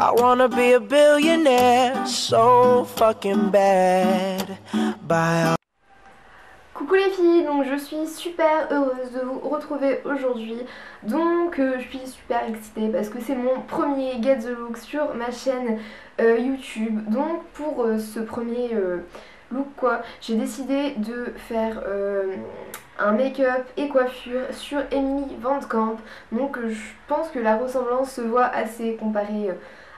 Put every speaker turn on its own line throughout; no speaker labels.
I wanna be a billionaire so fucking bad. By
Coucou les filles, donc je suis super heureuse de vous retrouver aujourd'hui. Donc je suis super excitée parce que c'est mon premier Get The Look sur ma chaîne YouTube. Donc pour ce premier look quoi, j'ai décidé de faire un make-up et coiffure sur Emily Van Camp. Donc je pense que la ressemblance se voit assez comparée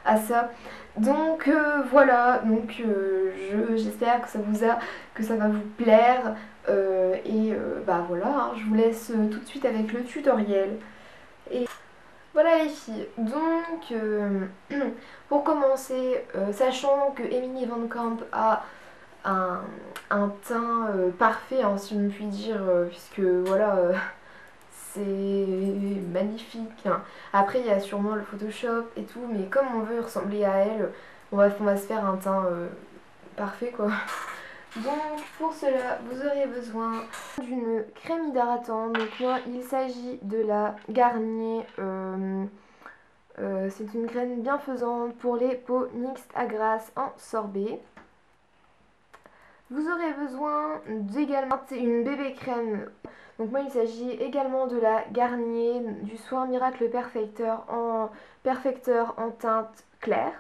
à ça. Donc voilà, donc j'espère que ça va vous plaire. Bah voilà, hein, je vous laisse tout de suite avec le tutoriel. Et voilà les filles, donc pour commencer, sachant que Emily Van Camp a un teint parfait, hein, si je puis dire, puisque voilà, c'est magnifique, hein. Après il y a sûrement le Photoshop et tout, mais comme on veut ressembler à elle, on va se faire un teint parfait quoi. Donc pour cela vous aurez besoin d'une crème hydratante. Donc moi il s'agit de la Garnier, c'est une crème bienfaisante pour les peaux mixtes à grasse en sorbet. Vous aurez besoin d'également une bébé crème. Donc moi il s'agit également de la Garnier du Soin Miracle Perfecteur en teinte claire.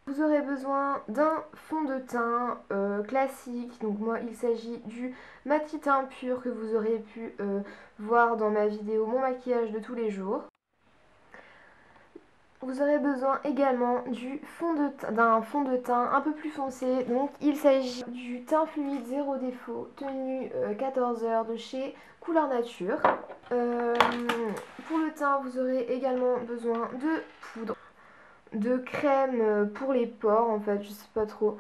Vous aurez besoin d'un fond de teint classique, donc moi il s'agit du Matiteint Pur que vous aurez pu voir dans ma vidéo Mon maquillage de tous les jours. Vous aurez besoin également d'un fond de teint un peu plus foncé, donc il s'agit du teint fluide zéro défaut, tenue 14 heures de chez Couleur Nature. Pour le teint vous aurez également besoin de poudre, de crème pour les pores, en fait je sais pas trop.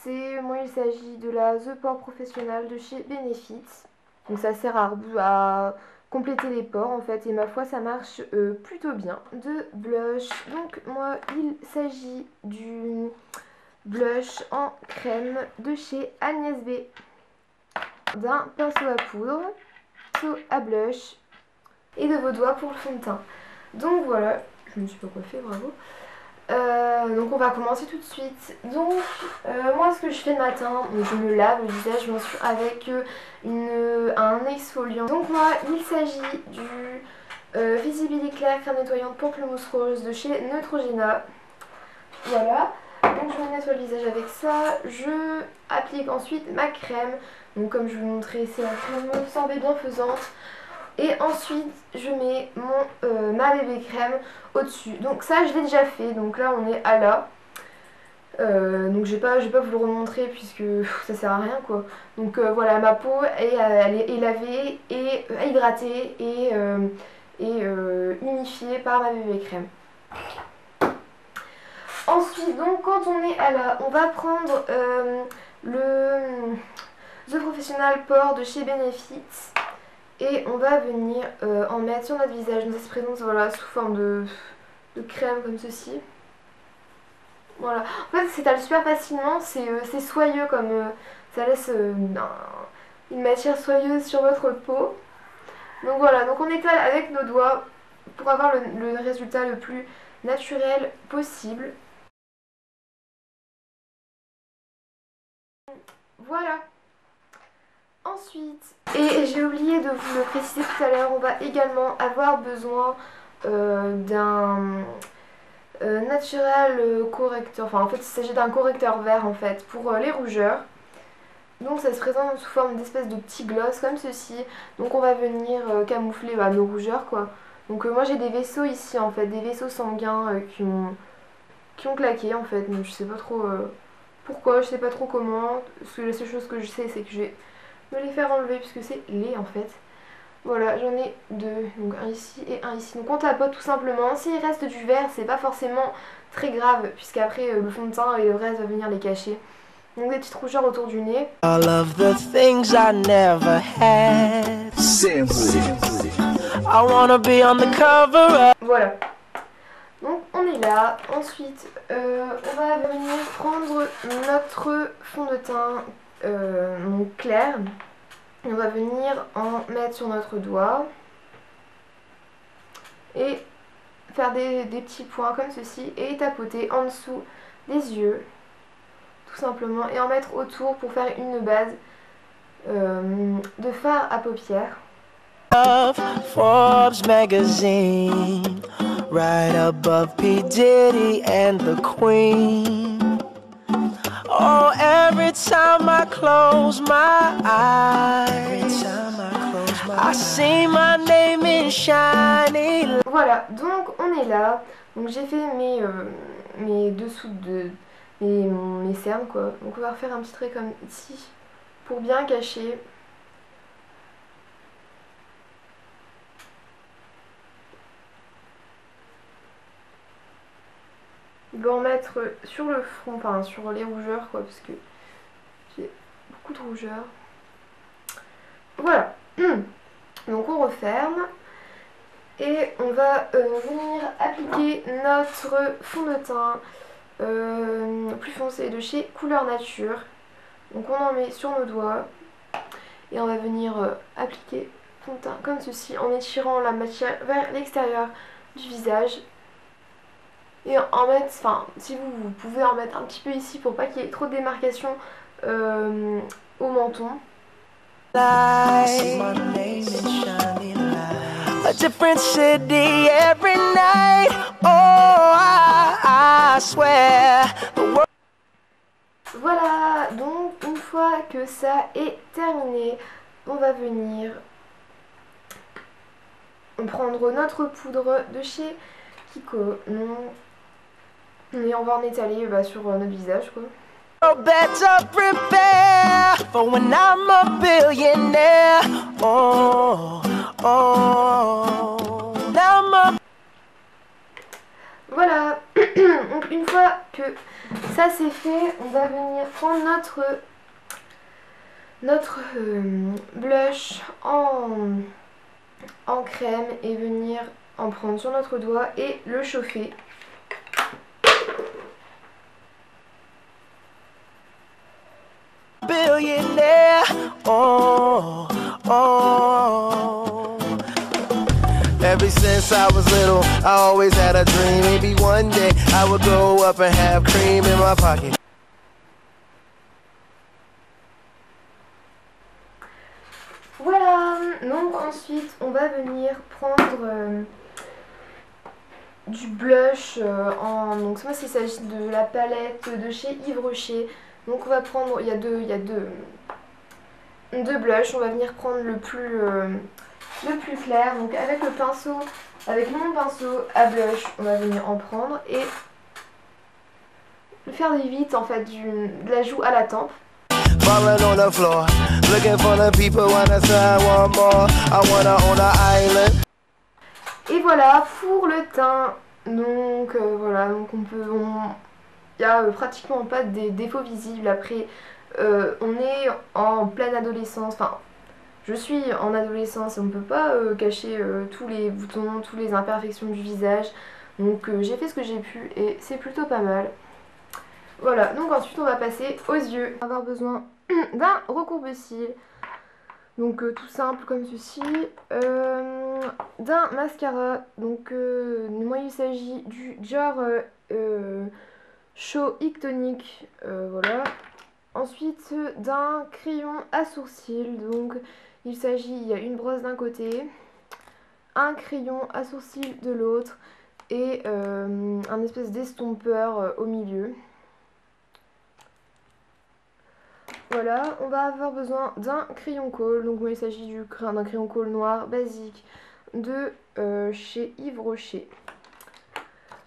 Moi il s'agit de la The Pore Professionnal de chez Benefit. Donc ça sert à compléter les pores en fait, et ma foi ça marche plutôt bien. De blush, donc moi il s'agit du blush en crème de chez Agnès B. D'un pinceau à poudre, pinceau à blush et de vos doigts pour le fond de teint. Donc voilà, je me suis pas coiffée, bravo. Donc on va commencer tout de suite. Donc moi ce que je fais le matin, je me lave le visage bien sûr avec un exfoliant. Donc moi il s'agit du Visibility Clair crème nettoyante pamplemousse rose de chez Neutrogena. Voilà, donc je me nettoie le visage avec ça. Je applique ensuite ma crème. Donc comme je vous montrais, c'est la crème sorbet bienfaisante. Et ensuite je mets ma bébé crème au-dessus. Donc ça je l'ai déjà fait, donc là on est à là. Donc je vais pas vous le remontrer puisque ça sert à rien quoi. Donc voilà, ma peau elle est lavée et hydratée et unifiée par ma bébé crème. Ensuite donc quand on est à là, on va prendre le The Professional Pore de chez Benefit. Et on va venir en mettre sur notre visage. Donc ça se présente voilà, sous forme de crème comme ceci. Voilà. En fait, s'étale super facilement. C'est soyeux comme ça laisse une matière soyeuse sur votre peau. Donc voilà, donc on étale avec nos doigts pour avoir le résultat le plus naturel possible. Voilà. Ensuite, et j'ai oublié de vous le préciser tout à l'heure, on va également avoir besoin d'un natural correcteur. Enfin, en fait, il s'agit d'un correcteur vert en fait pour les rougeurs. Donc, ça se présente sous forme d'espèce de petit gloss comme ceci. Donc, on va venir camoufler nos rougeurs quoi. Donc, moi j'ai des vaisseaux ici en fait, des vaisseaux sanguins qui ont claqué en fait. Donc, je sais pas trop pourquoi, je sais pas trop comment. Parce que la seule chose que je sais, c'est que je vais me les faire enlever puisque c'est laid en fait. Voilà, j'en ai deux, donc un ici et un ici. Donc on tapote tout simplement. S'il reste du vert, c'est pas forcément très grave puisqu'après le fond de teint et le reste va venir les cacher. Donc des petites rougeurs autour du nez.
all of the things I never had. I wanna be on the cover of.
Voilà. Donc on est là. Ensuite, on va venir prendre notre fond de teint donc clair. On va venir en mettre sur notre doigt et faire des petits points comme ceci et tapoter en dessous des yeux, tout simplement, et en mettre autour pour faire une base de fard à paupières.
Of Forbes magazine, right above P. Diddy and the Queen. Oh, every time I close my eyes, I see my name in shiny.
Voilà, donc on est là. Donc j'ai fait mes dessous de mes cernes quoi. Donc on va refaire un petit trait comme ici pour bien cacher. Je vais en mettre sur le front, enfin sur les rougeurs quoi, parce que j'ai beaucoup de rougeurs. Voilà. Donc on referme. Et on va venir appliquer notre fond de teint plus foncé de chez Couleur Nature. Donc on en met sur nos doigts. Et on va venir appliquer fond de teint comme ceci en étirant la matière vers l'extérieur du visage. Et en mettre, enfin si vous pouvez en mettre un petit peu ici pour pas qu'il y ait trop de démarcation au menton.
A different city every night. Oh, I swear.
Voilà, donc une fois que ça est terminé, on va venir prendre notre poudre de chez Kiko. Et on va en étaler sur notre visage quoi.
Better prepare for when I'm a billionaire. Oh, oh, I'm a...
Voilà, donc une fois que ça c'est fait, on va venir prendre notre blush en crème et venir en prendre sur notre doigt et le chauffer.
Billionaire, oh, oh. Ever since I was little, I always had a dream. Maybe one day I would grow up and have cream in my pocket.
Voilà, donc ensuite on va venir prendre du blush donc moi il s'agit de la palette de chez Yves Rocher. Donc on va prendre, il y a deux blushs, on va venir prendre le plus clair. Donc avec le pinceau, avec mon pinceau à blush, on va venir en prendre et faire des vite en fait de la joue à la tempe. Et voilà pour le teint. Donc voilà, donc il n'y a pratiquement pas de défauts visibles. Après, on est en pleine adolescence. Enfin, je suis en adolescence et on ne peut pas cacher tous les boutons, toutes les imperfections du visage. Donc j'ai fait ce que j'ai pu et c'est plutôt pas mal. Voilà, donc ensuite on va passer aux yeux. On va avoir besoin d'un recourbe-cils. Donc tout simple comme ceci. D'un mascara. Donc moi il s'agit du Dior Show Ink Tonic, voilà. Ensuite d'un crayon à sourcils, donc il y a une brosse d'un côté, un crayon à sourcils de l'autre et un espèce d'estompeur au milieu. Voilà, on va avoir besoin d'un crayon colle, donc moi il s'agit d'un crayon colle noir basique de chez Yves Rocher.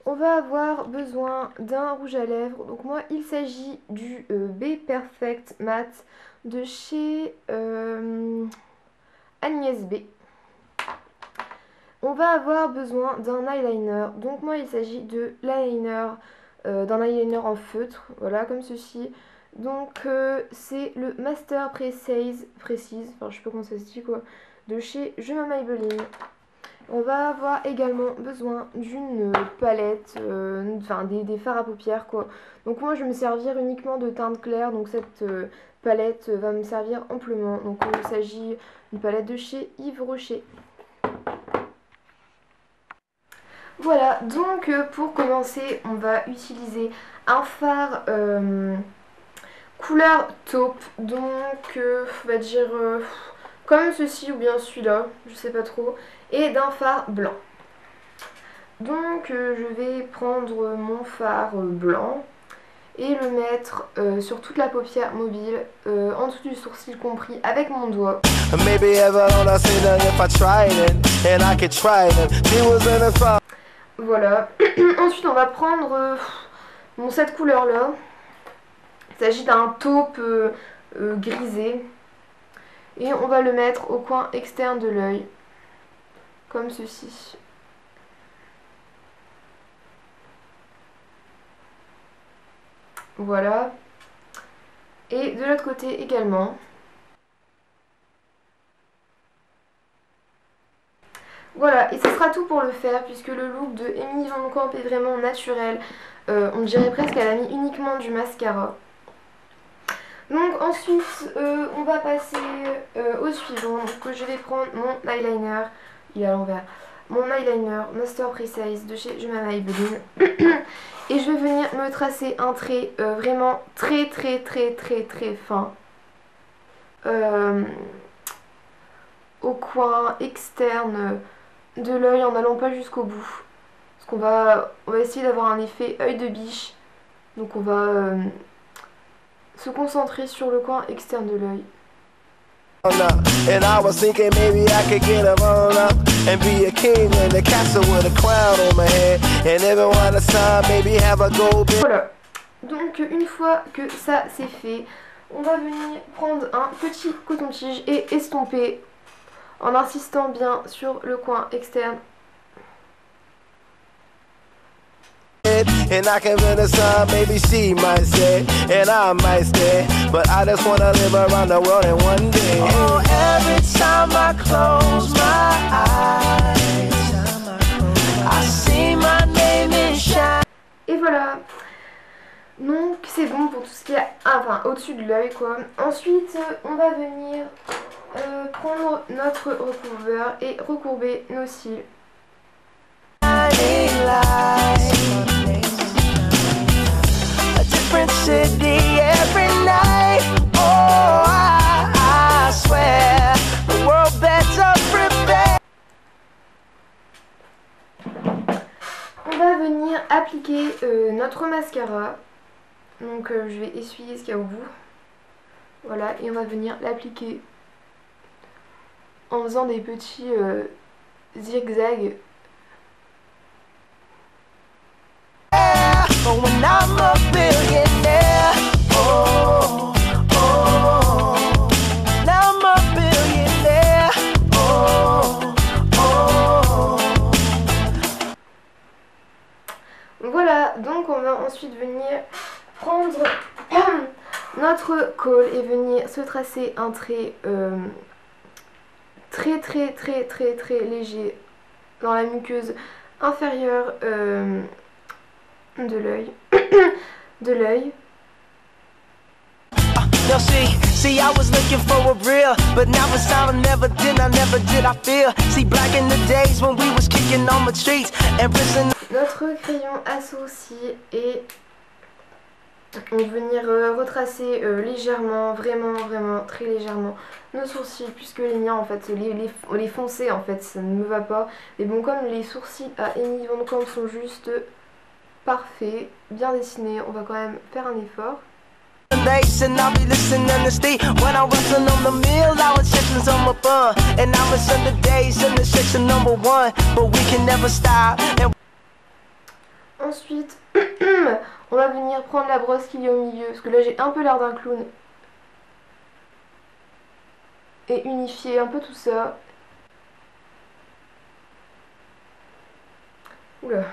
On va avoir besoin d'un rouge à lèvres, donc moi il s'agit du B Perfect Matte de chez Agnès B. On va avoir besoin d'un eyeliner, donc moi il s'agit de l'eyeliner, d'un eyeliner en feutre, voilà comme ceci. Donc c'est le Master Precise, enfin je sais pas comment ça se dit quoi, de chez Je m'aime Maybelline. On va avoir également besoin d'une palette, enfin des fards à paupières quoi. Donc moi je vais me servir uniquement de teinte claire, donc cette palette va me servir amplement. Donc il s'agit d'une palette de chez Yves Rocher. Voilà, donc pour commencer, on va utiliser un fard couleur taupe, donc on va dire comme ceci ou bien celui-là, je sais pas trop, et d'un fard blanc. Donc je vais prendre mon fard blanc et le mettre sur toute la paupière mobile, en dessous du sourcil compris, avec mon doigt. Voilà. Ensuite on va prendre cette couleur là. Il s'agit d'un taupe grisé. Et on va le mettre au coin externe de l'œil. Comme ceci. Voilà. Et de l'autre côté également. Voilà, et ce sera tout pour le faire, puisque le look de Emily Van Camp est vraiment naturel. On dirait presque qu'elle a mis uniquement du mascara. Donc ensuite, on va passer au suivant. Donc je vais prendre mon eyeliner. Il est à l'envers. Mon eyeliner Master Precise de chez Jemima Maybelline. Et je vais venir me tracer un trait vraiment très fin. Au coin externe de l'œil en n'allant pas jusqu'au bout. Parce on va essayer d'avoir un effet œil de biche. Donc on va se concentrer sur le coin externe de l'œil. And I was thinking maybe I could get a run up and be a king in the castle with a crown on my head and everyone aside maybe have a gold. Voilà. Donc une fois que ça c'est fait, on va venir prendre un petit coton-tige et estomper en insistant bien sur le coin externe. And I can run the sun, maybe she might say, and I might stay, but I just wanna live around the world in one day. Oh, every time I close my eyes, I see my name in shine. Et voilà. Donc c'est bon pour tout ce qui est, enfin au-dessus de l'œil quoi. Ensuite on va venir prendre notre recouvreur et recourber nos cils. On va venir appliquer notre mascara. Donc je vais essuyer ce qu'il y a au bout. Voilà, et on va venir l'appliquer en faisant des petits zigzags. Voilà, donc on va ensuite venir prendre notre col et venir se tracer un trait très léger dans la muqueuse inférieure de l'œil. See, I was looking for a real, but now it's time I never did I feel. See, back in the days when we was kicking on the streets and prison. Notre crayon à sourcils et on va venir retracer légèrement, vraiment très légèrement nos sourcils, puisque les miens en fait, les foncés en fait, ça ne me va pas. Mais bon, comme les sourcils à Emily Van Camp sont juste parfaits, bien dessinés, on va quand même faire un effort. And I'll be listening to Steve when I wasn't on the meal. I was checking on my fun, and I was on the days in the section number 1, but we can never stop. Ensuite, on va venir prendre la brosse qu'il y a au milieu, parce que là j'ai un peu l'air d'un clown, et unifier un peu tout ça. Oula.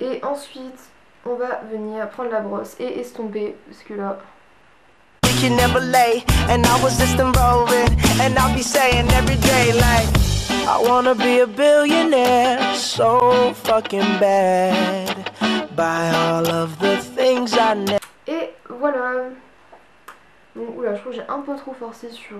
Et ensuite on va venir prendre la brosse et estomper, parce que là can never lay, and I was just enrolling, and I'll be saying every day like I wanna be a billionaire so fucking bad, buy all of the things I never. Et voilà. Donc oula, je trouve que j'ai un peu trop forcé sur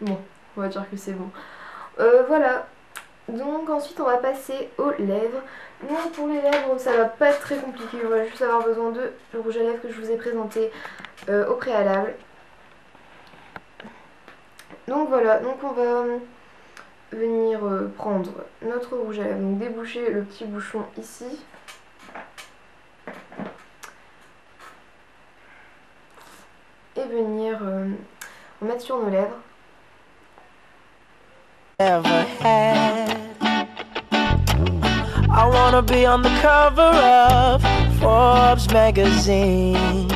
Bon, on va dire que c'est bon. Voilà. Donc ensuite on va passer aux lèvres. Donc pour les lèvres ça va pas être très compliqué, on va juste avoir besoin de le rouge à lèvres que je vous ai présenté au préalable. Donc voilà, donc on va venir prendre notre rouge à lèvres, donc déboucher le petit bouchon ici. Et venir en mettre sur nos lèvres.
I wanna be on the cover of Forbes magazine,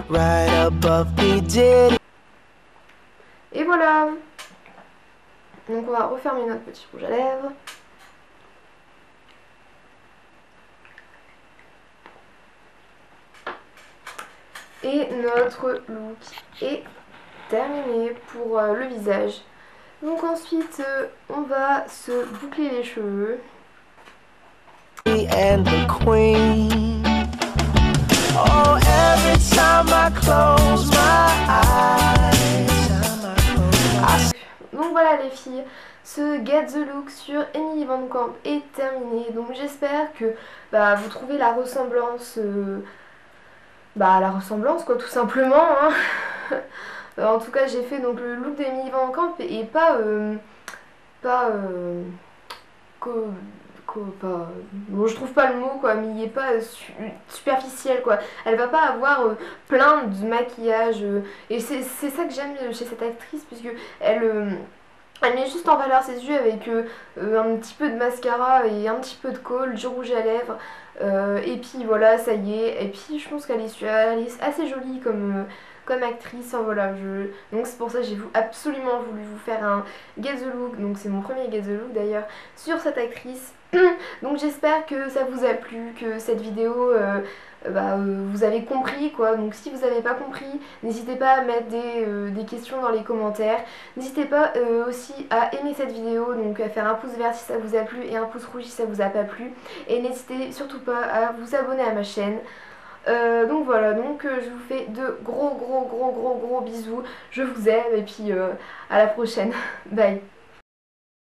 right above P. Diddy.
Et voilà. Donc on va refermer notre petit rouge à lèvres. Et notre look est terminé pour le visage. Donc ensuite on va se boucler les cheveux.
And the queen. Oh, every time I close my eyes.
Donc voilà les filles, ce Get the Look sur Emily Van Camp est terminé. Donc j'espère que vous trouvez la ressemblance, quoi, tout simplement. Hein. En tout cas j'ai fait donc le look d'Emily Van Camp et pas bon, je trouve pas le mot quoi, mais il est pas superficiel quoi. Elle va pas avoir plein de maquillage et c'est ça que j'aime chez cette actrice, puisque elle met juste en valeur ses yeux avec un petit peu de mascara et un petit peu de kohl, du rouge à lèvres, et puis voilà, ça y est. Et puis je pense qu'elle est assez jolie comme actrice. Enfin, voilà, donc c'est pour ça que j'ai absolument voulu vous faire un Get the Look. Donc c'est mon premier Get the Look d'ailleurs sur cette actrice. Donc j'espère que ça vous a plu, que cette vidéo vous avez compris quoi. Donc si vous n'avez pas compris, n'hésitez pas à mettre des questions dans les commentaires. N'hésitez pas aussi à aimer cette vidéo, donc à faire un pouce vert si ça vous a plu et un pouce rouge si ça vous a pas plu. Et n'hésitez surtout pas à vous abonner à ma chaîne. Donc voilà, donc je vous fais de gros bisous. Je vous aime et puis à la prochaine. Bye.